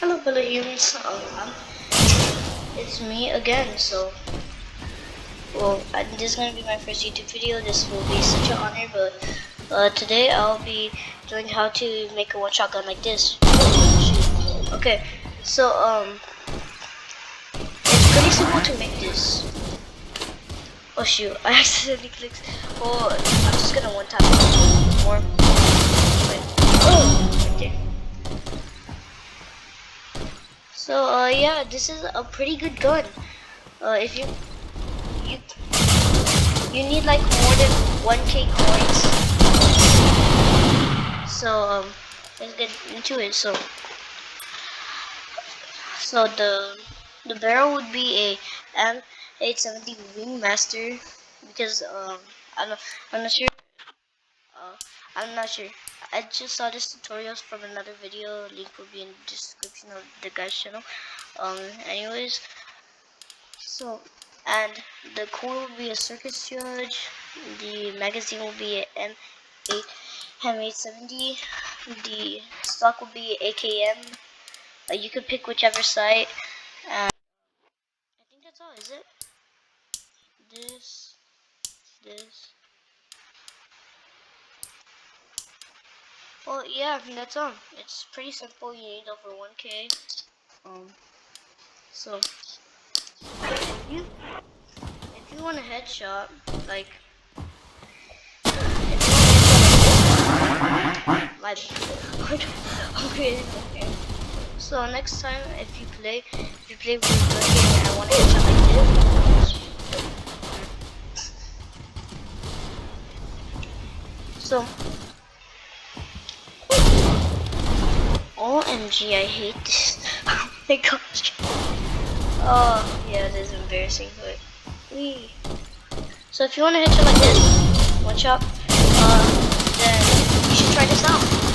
Hello humans, it's me again. This is gonna be my first YouTube video. This will be such an honor, but today I'll be doing how to make a one-shot gun like this. Shoot. Okay, so it's pretty simple to make this. Oh shoot, I accidentally clicked. Oh, I'm just gonna one tap more. Wait. Oh, right there. So yeah, this is a pretty good gun. If you you need like more than 1k coins. So let's get into it. So the barrel would be a M870 Wingmaster because I'm not sure. Uh, I'm not sure. I just saw this tutorials from another video. Link will be in the description of the guy's channel. Anyways, so and the core will be a circus judge. The magazine will be an M870. The stock will be AKM. You can pick whichever site. And I think that's all. Is it? This. Well, yeah, that's all. It's pretty simple. You need over 1k. Um, so if you want a headshot, like my okay. So next time, if you play with a gun game and I want to headshot like this, so OMG, I hate this. Oh my gosh. Oh yeah, this is embarrassing, but so if you want to headshot like this, one shot, then you should try this out.